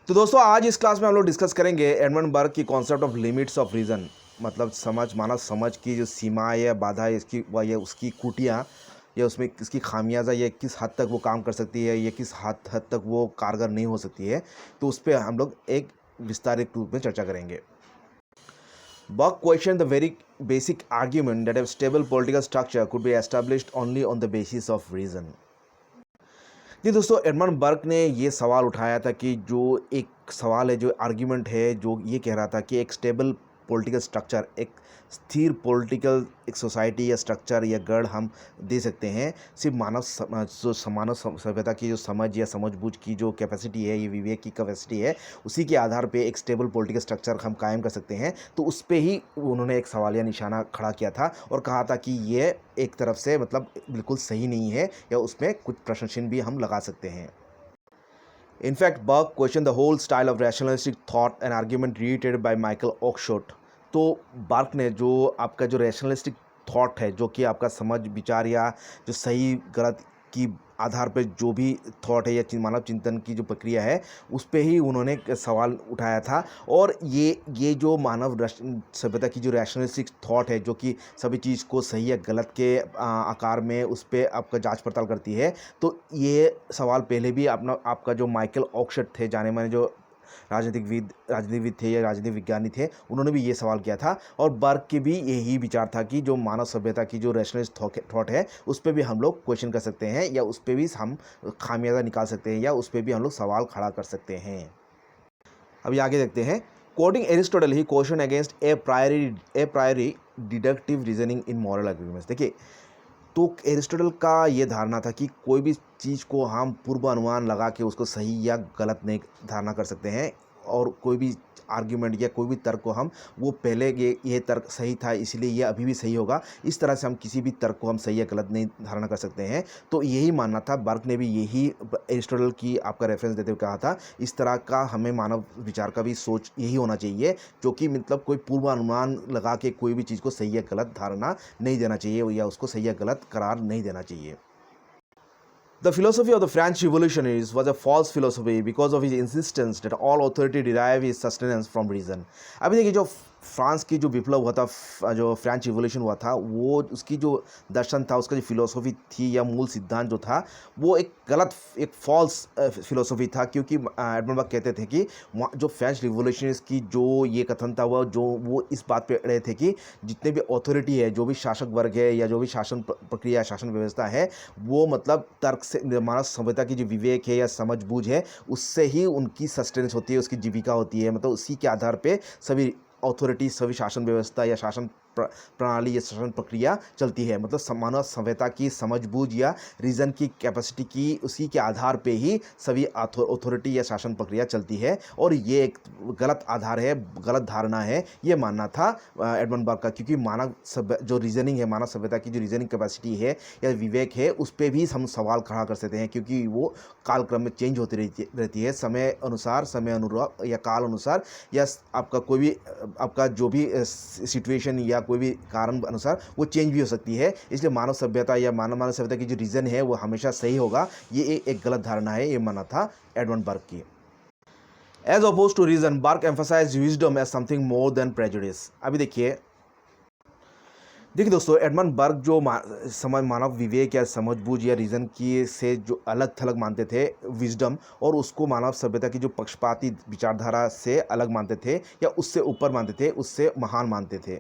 तो दोस्तों आज इस क्लास में हम लोग डिस्कस करेंगे एडमंड बर्ग की concept of limits of reason. मतलब मानव समझ की जो सीमा या बाधा है इसकी या उसकी कुटियाँ या उसमें किसकी खामियाजा या किस हद तक वो काम कर सकती है या किस हद तक वो कारगर नहीं हो सकती है, तो उस पर हम लोग एक विस्तारित रूप में चर्चा करेंगे। Burke questioned the very basic argument that a stable political structure could be established only on the basis of reason। जी दोस्तों, एडमंड बर्क ने ये सवाल उठाया था कि जो एक सवाल है, जो आर्ग्यूमेंट है, जो ये कह रहा था कि एक स्टेबल पॉलिटिकल स्ट्रक्चर, एक स्थिर पॉलिटिकल एक सोसाइटी या स्ट्रक्चर या गढ़ हम दे सकते हैं सिर्फ मानव सभ्यता की जो समझ या समझबूझ की जो कैपेसिटी है, ये विवेक की कैपेसिटी है, उसी के आधार पे एक स्टेबल पॉलिटिकल स्ट्रक्चर हम कायम कर सकते हैं। तो उस पे ही उन्होंने एक सवालिया निशाना खड़ा किया था और कहा था कि ये एक तरफ से मतलब बिल्कुल सही नहीं है या उसमें कुछ प्रश्न चिन्ह भी हम लगा सकते हैं। In fact, Burke questioned the whole style of rationalistic thought and argument reiterated by Michael Oakeshott। तो बार्क ने जो आपका जो रैशनलिस्टिक थॉट है, जो कि आपका समझ विचार या जो सही गलत की आधार पर जो भी थॉट है या मानव चिंतन की जो प्रक्रिया है, उस पे ही उन्होंने एक सवाल उठाया था। और ये जो मानव सभ्यता की जो रैशनलिस्टिक थॉट है, जो कि सभी चीज़ को सही या गलत के आकार में उस पर आपका जांच पड़ताल करती है, तो ये सवाल पहले भी आपका जो माइकल ऑक्शट थे, जाने माने जो राजनीतिविद थे या राजनीतिक विज्ञानी थे, उन्होंने भी ये सवाल किया था। और बर्ग के भी यही विचार था कि जो मानव सभ्यता की जो रैशनलिस्ट थॉट है, उस पर भी हम लोग क्वेश्चन कर सकते हैं या उस पर भी हम खामियाजा निकाल सकते हैं या उस पर भी हम लोग सवाल खड़ा कर सकते हैं। अभी आगे देखते हैं। कोटिंग एरिस्टोटल ही क्वेश्चन अगेंस्ट ए प्रायरी डिडक्टिव रीजनिंग इन मॉरल एग्रीमेंट्स। देखिए, तो एरिस्टोटल का ये धारणा था कि कोई भी चीज़ को हम पूर्वानुमान लगा के उसको सही या गलत नहीं धारणा कर सकते हैं, और कोई भी आर्ग्यूमेंट या कोई भी तर्क को हम वो पहले ये तर्क सही था इसलिए ये अभी भी सही होगा, इस तरह से हम किसी भी तर्क को हम सही या गलत नहीं धारणा कर सकते हैं। तो यही मानना था। बर्क ने भी यही एरिस्टोटल की आपका रेफरेंस देते हुए कहा था, इस तरह का हमें मानव विचार का भी सोच यही होना चाहिए, जो कि मतलब कोई पूर्वानुमान लगा के कोई भी चीज़ को सही या गलत धारणा नहीं देना चाहिए या उसको सही या गलत करार नहीं देना चाहिए। The philosophy of the French revolutionists was a false philosophy because of his insistence that all authority derive its sustenance from reason। अभी देखिए, जो फ्रांस की जो विप्लव हुआ था, जो फ्रेंच रिवॉल्यूशन हुआ था, वो उसकी जो दर्शन था, उसका जो फिलोसफी थी या मूल सिद्धांत जो था, वो एक गलत, एक फॉल्स फिलोसफी था। क्योंकि एडमंड बर्ग कहते थे कि जो फ्रेंच रिवॉल्यूशनर्स की जो ये कथन था, वो इस बात पे अड़े थे कि जितने भी अथॉरिटी है, जो भी शासक वर्ग है या जो भी शासन प्रक्रिया, शासन व्यवस्था है, वो मतलब तर्क से, मानव सभ्यता की जो विवेक है या समझबूझ है, उससे ही उनकी सस्टेनेंस होती है, उसकी जीविका होती है। मतलब उसी के आधार पे सभी अथॉरिटी, सभी शासन व्यवस्था या शासन प्रणाली या शासन प्रक्रिया चलती है। मतलब मानव सभ्यता की समझबूझ या रीजन की कैपेसिटी की, उसी के आधार पे ही सभी अथॉरिटी या शासन प्रक्रिया चलती है। और ये एक गलत आधार है, गलत धारणा है, ये मानना था एडमंड बर्ग का। क्योंकि मानव जो रीजनिंग है, मानव सभ्यता की जो रीजनिंग कैपेसिटी है या विवेक है, उस पर भी हम सवाल खड़ा कर सकते हैं, क्योंकि वो कालक्रम में चेंज होती रहती है, समय अनुसार, समय अनुरूप या काल अनुसार, या आपका कोई भी आपका जो भी सिचुएशन या कोई भी कारण अनुसार वो चेंज भी हो सकती है। इसलिए मानव सभ्यता या मानव सभ्यता की जो रीजन है वो हमेशा सही होगा, ये एक गलत धारणा है, ये माना था एडमंड बर्ग की। As opposed to reason, Burke emphasised wisdom as something more than prejudice. अभी देखिए दोस्तों, एडमंड बर्ग जो मानव विवेक या समझबूझ या रीज़न की से जो अलग थलग मानते थे विजडम, और उसको मानव सभ्यता की जो पक्षपाती विचारधारा से अलग मानते थे या उससे ऊपर मानते थे, उससे महान मानते थे।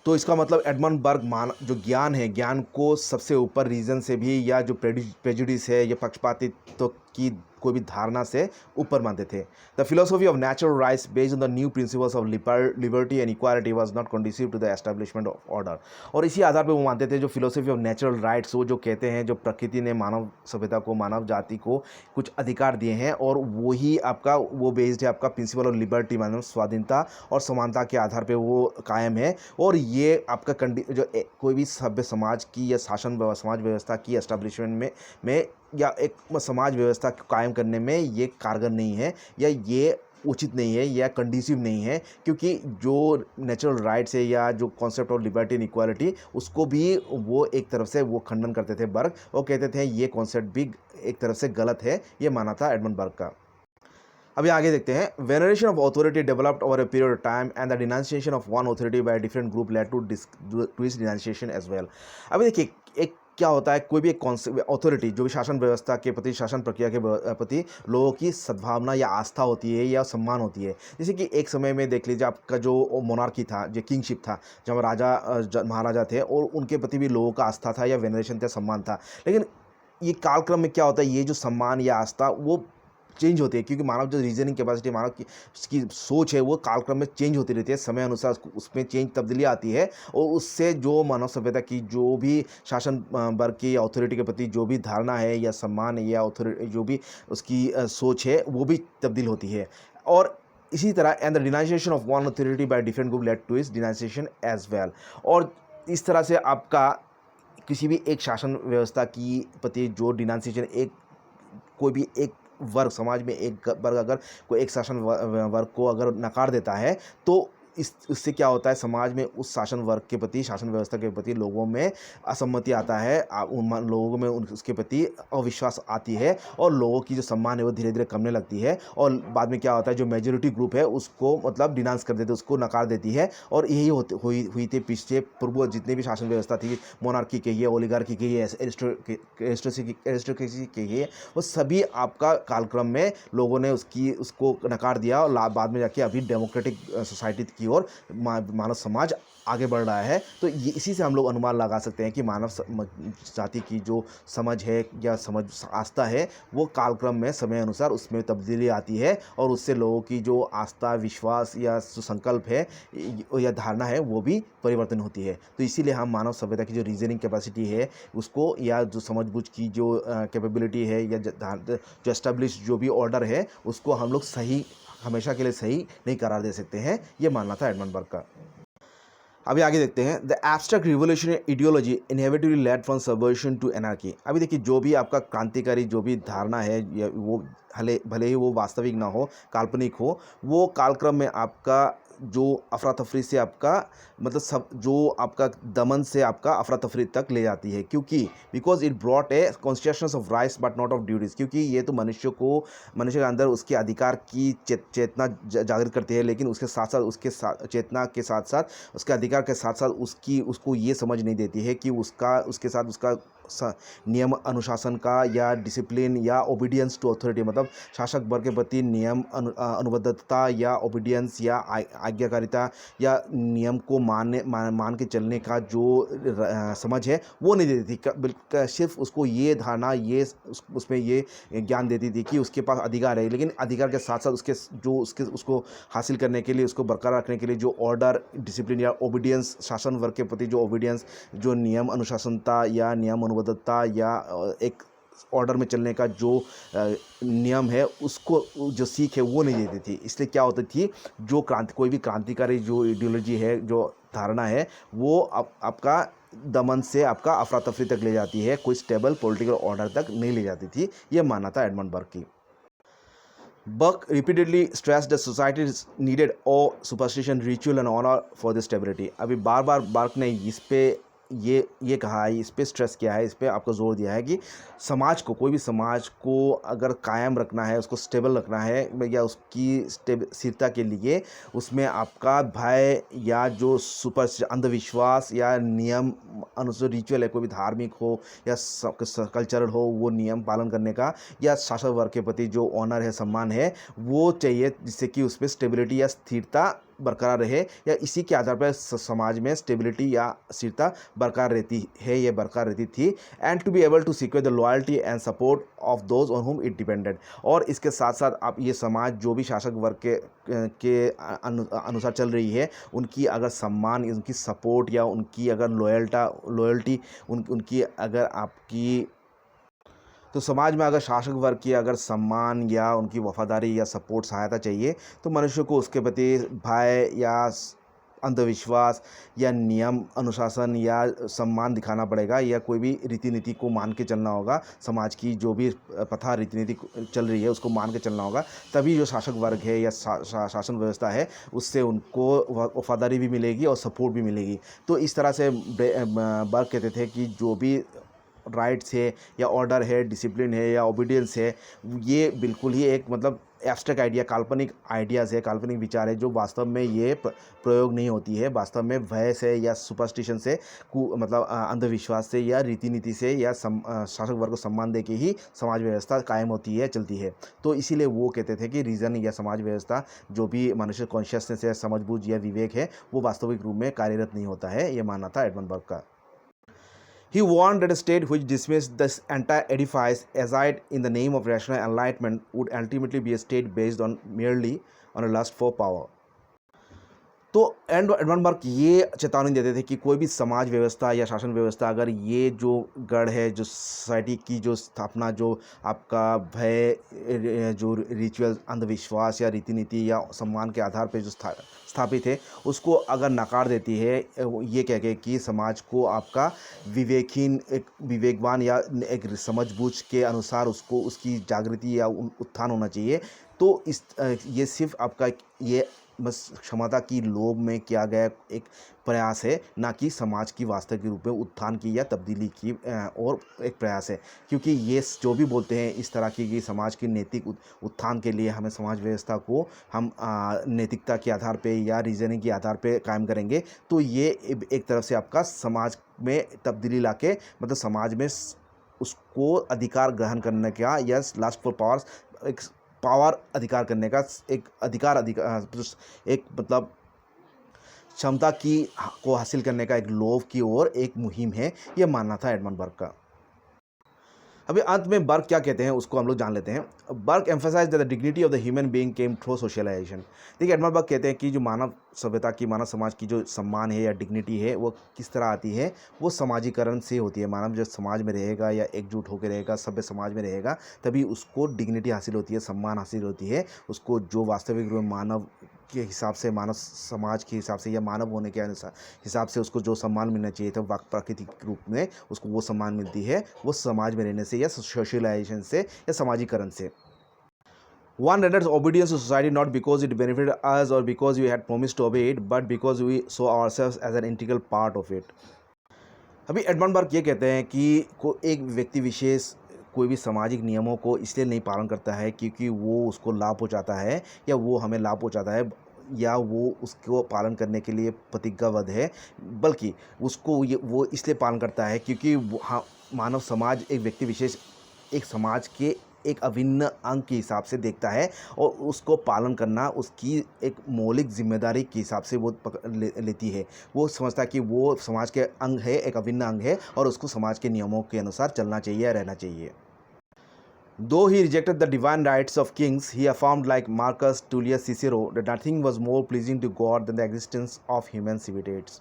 तो इसका मतलब एडमंड बर्ग जो ज्ञान है, ज्ञान को सबसे ऊपर रीज़न से भी, या जो प्रेजुडिस है या पक्षपातित्व की कोई भी धारणा से ऊपर मानते थे। The philosophy of natural rights based on the new principles of liberty and equality was not conducive to the establishment of order. और इसी आधार पर वो मानते थे, जो फिलोसफी ऑफ नेचुरल राइट्स, वो जो कहते हैं जो प्रकृति ने मानव सभ्यता को, मानव जाति को कुछ अधिकार दिए हैं, और वही आपका वो बेस्ड है आपका प्रिंसिपल ऑफ लिबर्टी, मानव स्वाधीनता और समानता के आधार पर वो कायम है। और ये आपका कोई भी सभ्य समाज की या समाज व्यवस्था की एस्टेब्लिशमेंट में या एक समाज व्यवस्था कायम करने में ये कारगर नहीं है, या ये उचित नहीं है, या कंडीसिव नहीं है। क्योंकि जो नेचुरल राइट्स है या जो concept of liberty and equality, उसको भी वो एक तरफ से वो खंडन करते थे बर्ग, और कहते थे ये कॉन्सेप्ट भी एक तरफ से गलत है, ये माना था एडमंड बर्ग का। अभी आगे देखते हैं, veneration of authority developed over a period of time and the denunciation of one authority by different group led to this denunciation as well. अभी देखिए, एक क्या होता है, कोई भी एक कॉन्सेप्ट ऑथोरिटी जो भी शासन व्यवस्था के प्रति, शासन प्रक्रिया के प्रति लोगों की सद्भावना या आस्था होती है या सम्मान होती है। जैसे कि एक समय में देख लीजिए, आपका जो मोनार्की था, जो किंगशिप था, जब राजा महाराजा थे, और उनके प्रति भी लोगों का आस्था था या वेनरेशन था, सम्मान था। लेकिन ये कालक्रम में क्या होता है, ये जो सम्मान या आस्था वो चेंज होती है, क्योंकि मानव जो रीजनिंग कैपेसिटी, मानव की उसकी सोच है, वो कालक्रम में चेंज होती रहती है, समय अनुसार उसमें चेंज तब्दीली आती है। और उससे जो मानव सभ्यता की जो भी शासन वर्ग की अथॉरिटी के प्रति जो भी धारणा है या सम्मान है या अथॉरिटी जो भी उसकी सोच है, वो भी तब्दील होती है। और इसी तरह and the denunciation of one authority by different group led to this denunciation as well. और इस तरह से आपका किसी भी एक शासन व्यवस्था की प्रति जो डिनाइजेशन, एक कोई भी एक वर्ग, समाज में एक वर्ग अगर कोई एक शासन वर्ग को अगर नकार देता है, तो उससे क्या होता है, समाज में उस शासन वर्ग के प्रति, शासन व्यवस्था के प्रति लोगों में असम्मति आता है, उन लोगों में उसके प्रति अविश्वास आती है, और लोगों की जो सम्मान है वो धीरे धीरे कमने लगती है। और बाद में क्या होता है, जो मेजोरिटी ग्रुप है उसको मतलब डिनांस कर देते हैं, उसको नकार देती है। और यही हुई थी पिछले पूर्व जितनी भी शासन व्यवस्था थी, मोनार्की कहिए, ओलिगार्की कहिए, एरिस्टोक्रेसी कहिए, वो सभी आपका कालक्रम में लोगों ने उसको नकार दिया, और बाद में जाके अभी डेमोक्रेटिक सोसाइटी की ओर मानव समाज आगे बढ़ रहा है। तो ये इसी से हम लोग अनुमान लगा सकते हैं कि मानव जाति की जो समझ है या समझ आस्था है, वो कालक्रम में समय अनुसार उसमें तब्दीली आती है, और उससे लोगों की जो आस्था, विश्वास या जो संकल्प है या धारणा है, वो भी परिवर्तन होती है। तो इसीलिए हम मानव सभ्यता की जो रीजनिंग कैपेसिटी है उसको, या जो समझबूझ की जो कैपेबिलिटी है, या जो एस्टेब्लिश जो भी ऑर्डर है, उसको हम लोग सही, हमेशा के लिए सही नहीं करार दे सकते हैं। ये मानना था एडमंड बर्ग का। अभी आगे देखते हैं, the abstract revolutionary ideology inevitably led from subversion to anarchy. अभी देखिए, जो भी आपका क्रांतिकारी जो भी धारणा है, या वो भले ही वो वास्तविक ना हो, काल्पनिक हो, वो कालक्रम में आपका जो अफरा तफरी से आपका मतलब सब जो आपका दमन से आपका अफरा तफरी तक ले जाती है, क्योंकि because it brought a constitutions of rights but not of duties. क्योंकि ये तो मनुष्य के अंदर उसके अधिकार की चेतना जागृत करती है, लेकिन उसके साथ साथ चेतना के साथ साथ उसके अधिकार के साथ साथ उसको ये समझ नहीं देती है कि उसके साथ उसका नियम अनुशासन का या डिसिप्लिन या ओबीडियंस टू अथॉरिटी, मतलब शासक वर्ग के प्रति नियम अनुबद्धता या ओबीडियंस या आज्ञाकारिता या नियम को मान के चलने का जो समझ है, वो नहीं देती थी। बिल्कुल सिर्फ उसको ये धारणा, ये उसमें ये ज्ञान देती थी कि उसके पास अधिकार है, लेकिन अधिकार के साथ साथ उसको हासिल करने के लिए, उसको बरकरार रखने के लिए जो ऑर्डर, डिसिप्लिन या ओबीडियंस, शासन वर्ग के प्रति जो ओबीडियंस, जो नियम अनुशासनता या नियम अनुबद्धता या एक ऑर्डर में चलने का जो नियम है, उसको जो सीख है वो नहीं देती थी। इसलिए क्या होती थी, जो कोई भी क्रांतिकारी जो आइडियोलॉजी है, जो धारणा है, वो आपका दमन से आपका अफरा तफरी तक ले जाती है, कोई स्टेबल पॉलिटिकल ऑर्डर तक नहीं ले जाती थी। ये मानना था एडमंड बर्ग की। Burke repeatedly stressed that society needed awe, superstition, ritual and honor for this stability। अभी बार बार बर्क ने इस पे ये कहा है, इस पे स्ट्रेस किया है, इस पे आपको जोर दिया है कि समाज को, कोई भी समाज को अगर कायम रखना है, उसको स्टेबल रखना है, या उसकी स्थिरता के लिए उसमें आपका भय या जो अंधविश्वास या नियम अनुसार रिचुअल है, कोई भी धार्मिक हो या कल्चरल हो, वो नियम पालन करने का, या शासक वर्ग के प्रति जो ऑनर है, सम्मान है, वो चाहिए, जिससे कि उसमें स्टेबिलिटी या स्थिरता बरकरार रहे, या इसी के आधार पर समाज में स्टेबिलिटी या स्थिरता बरकरार रहती है, ये बरकरार रहती थी। And to be able to secure the loyalty and support of those on whom it depended. और इसके साथ साथ आप ये समाज जो भी शासक वर्ग के अनुसार चल रही है, उनकी अगर सम्मान, उनकी सपोर्ट या उनकी अगर लॉयल्टी उनकी अगर आपकी, तो समाज में अगर शासक वर्ग की अगर सम्मान या उनकी वफादारी या सपोर्ट, सहायता चाहिए, तो मनुष्य को उसके प्रति भय या अंधविश्वास या नियम अनुशासन या सम्मान दिखाना पड़ेगा, या कोई भी रीति नीति को मान के चलना होगा। समाज की जो भी प्रथा रीति नीति चल रही है उसको मान के चलना होगा, तभी जो शासक वर्ग है या शासन व्यवस्था है, उससे उनको वफादारी भी मिलेगी और सपोर्ट भी मिलेगी। तो इस तरह से बर्ग कहते थे कि जो भी राइट्स है या ऑर्डर है, डिसिप्लिन है या ओबीडियंस है, ये बिल्कुल ही एक मतलब एब्स्ट्रैक्ट आइडिया, काल्पनिक आइडियाज़ है, काल्पनिक विचार है जो वास्तव में ये प्रयोग नहीं होती है। वास्तव में भय से या सुपरस्टिशन से मतलब अंधविश्वास से या रीति नीति से या शासक वर्ग को सम्मान दे के ही समाज व्यवस्था कायम होती है, चलती है। तो इसीलिए वो कहते थे कि रीज़न या समाज व्यवस्था जो भी मनुष्य कॉन्शियसनेस या समझबूझ या विवेक है वो वास्तविक रूप में कार्यरत नहीं होता है, ये मानना था एडमंड बर्ग का। He warned that a state which dismissed this entire edifice aside in the name of rational enlightenment would ultimately be a state based on merely on a lust for power. तो Edmund बर्ग ये चेतावनी देते थे कि कोई भी समाज व्यवस्था या शासन व्यवस्था अगर ये जो गढ़ है, जो सोसाइटी की जो स्थापना, जो आपका भय, जो रिचुअल, अंधविश्वास या रीति नीति या सम्मान के आधार पे जो स्थापित है, उसको अगर नकार देती है ये कह के कि समाज को आपका विवेकहीन, एक विवेकवान या एक समझबूझ के अनुसार उसको उसकी जागृति या उत्थान होना चाहिए। तो ये सिर्फ आपका ये बस क्षमता की लोभ में किया गया एक प्रयास है, ना कि समाज की वास्तविक रूप में उत्थान की या तब्दीली की और एक प्रयास है। क्योंकि ये जो भी बोलते हैं इस तरह की कि समाज की नैतिक उत्थान के लिए हमें समाज व्यवस्था को हम नैतिकता के आधार पे या रीजनिंग के आधार पे कायम करेंगे, तो ये एक तरफ से आपका समाज में तब्दीली लाके मतलब समाज में उसको अधिकार ग्रहण करने का या लास्ट फॉर पावर्स, एक पावर अधिकार करने का एक एक मतलब क्षमता की को हासिल करने का एक लोभ की ओर एक मुहिम है, ये मानना था एडमंड बर्ग का। अभी अंत में बर्ग क्या कहते हैं उसको हम लोग जान लेते हैं। Burke emphasise that the dignity of the human being came through socialisation. देखिए एडमंड बर्ग कहते हैं कि जो मानव सभ्यता की, मानव समाज की जो सम्मान है या डिग्निटी है वो किस तरह आती है, वो समाजीकरण से होती है। मानव जब समाज में रहेगा या एकजुट होकर रहेगा, सभ्य समाज में रहेगा, तभी उसको डिग्निटी हासिल होती है, सम्मान हासिल होती है। उसको जो वास्तविक रूप में मानव के हिसाब से, मानव समाज के हिसाब से या मानव होने के अनुसार हिसाब से उसको जो सम्मान मिलना चाहिए था प्राकृतिक रूप में उसको वो सम्मान मिलती है, वो समाज में रहने से या सोशलाइजेशन से या समाजीकरण से। One renders obedience to society not because it benefited us or because we had promised to obey it, but because we saw ourselves as an integral part of it. अभी एडमंड बर्ग ये कहते हैं कि एक व्यक्ति विशेष कोई भी सामाजिक नियमों को इसलिए नहीं पालन करता है क्योंकि वो उसको लाभ पहुंचाता है या वो हमें लाभ पहुंचाता है या वो उसको पालन करने के लिए प्रतिज्ञाबद्ध है, बल्कि उसको वो इसलिए पालन करता है क्योंकि हाँ, मानव समाज एक व्यक्ति विशेष एक समाज के एक अभिन्न अंग के हिसाब से देखता है और उसको पालन करना उसकी एक मौलिक जिम्मेदारी के हिसाब से वो लेती है। वो समझता है कि वो समाज के अंग है, एक अभिन्न अंग है और उसको समाज के नियमों के अनुसार चलना चाहिए या रहना चाहिए। Though he rejected the divine rights of kings, he affirmed, like Marcus Tullius Cicero, that nothing was more pleasing to God than the existence of human civilities.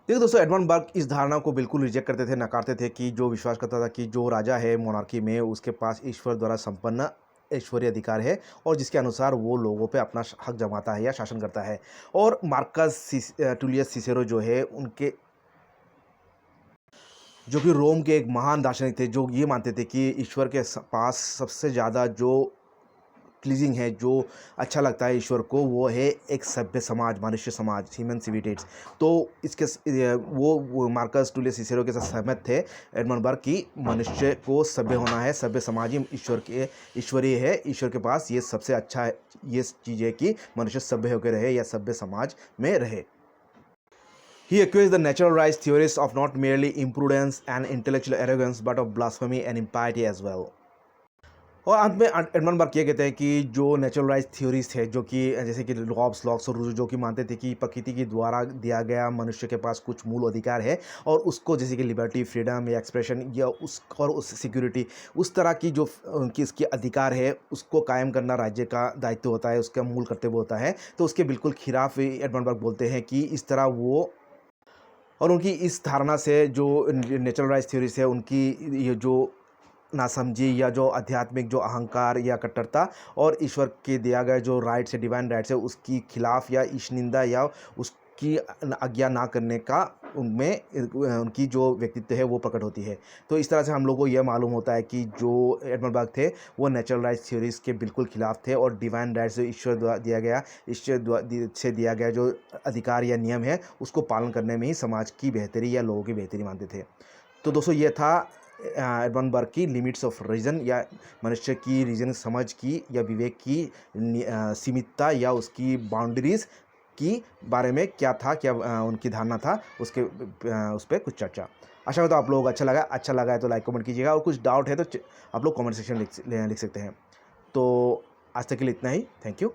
देखिए दोस्तों, एडमंड बर्ग इस धारणा को बिल्कुल रिजेक्ट करते थे, नकारते थे कि जो विश्वास करता था कि जो राजा है मोनार्की में उसके पास ईश्वर द्वारा संपन्न ईश्वरीय अधिकार है और जिसके अनुसार वो लोगों पे अपना हक जमाता है या शासन करता है। और मार्कस टूलियस सिसेरो जो है उनके जो कि रोम के एक महान दार्शनिक थे, जो ये मानते थे कि ईश्वर के पास सबसे ज़्यादा जो प्लीजिंग है, जो अच्छा लगता है ईश्वर को, वो है एक सभ्य समाज, मनुष्य समाज, ह्यूमन सिविलिटीज़। तो इसके वो मार्कस टूलियस सिसेरो के साथ सहमत थे एडमंड बर्ग कि मनुष्य को सभ्य होना है, सभ्य समाज ही ईश्वरीय है। ईश्वर के पास ये सबसे अच्छा है, ये चीज़ है कि मनुष्य सभ्य होकर रहे या सभ्य समाज में रहे। He accused the naturalized theorists of not merely imprudence and intellectual arrogance but of blasphemy and impiety as well. और अंत में एडमंड बर्ग ये कहते हैं कि जो नेचुरलाइज थ्योरीज है, जो कि जैसे कि लॉब्स, लॉक्स और रूसो, जो कि मानते थे कि प्रकृति के द्वारा दिया गया मनुष्य के पास कुछ मूल अधिकार है और उसको जैसे कि लिबर्टी, फ्रीडम या एक्सप्रेशन या उस सिक्योरिटी, उस तरह की जो उनकी इसके अधिकार है उसको कायम करना राज्य का दायित्व होता है, उसका मूल कर्तव्य होता है। तो उसके बिल्कुल खिलाफ एडमंड बर्ग बोलते हैं कि इस तरह वो और उनकी इस धारणा से जो नेचुरलाइज थ्योरीज है उनकी ये जो नासमझी या जो आध्यात्मिक जो अहंकार या कट्टरता और ईश्वर के दिया गया जो राइट्स है, डिवाइन राइट्स है, उसकी खिलाफ या ईशनिंदा या उसकी आज्ञा ना करने का उनमें उनकी जो व्यक्तित्व है वो प्रकट होती है। तो इस तरह से हम लोग को यह मालूम होता है कि जो एडमंड बर्ग थे वो नेचुरलाइज थ्योरीज के बिल्कुल खिलाफ थे और डिवाइन राइट्स जो ईश्वर द्वारा दिया गया, ईश्वर से दिया गया जो अधिकार या नियम है उसको पालन करने में ही समाज की बेहतरी या लोगों की बेहतरी मानते थे। तो दोस्तों ये था एडमंड बर्ग की लिमिट्स ऑफ रीज़न या मनुष्य की रीजन समझ की या विवेक की सीमितता या उसकी बाउंड्रीज़ की बारे में क्या था, क्या उनकी धारणा था, उस पर कुछ चर्चा। आशा करता हूँ आप लोगों को अच्छा लगा है तो लाइक कमेंट कीजिएगा, और कुछ डाउट है तो आप लोग कमेंट सेक्शन लिख सकते हैं। तो आज तक के लिए इतना ही। Thank you.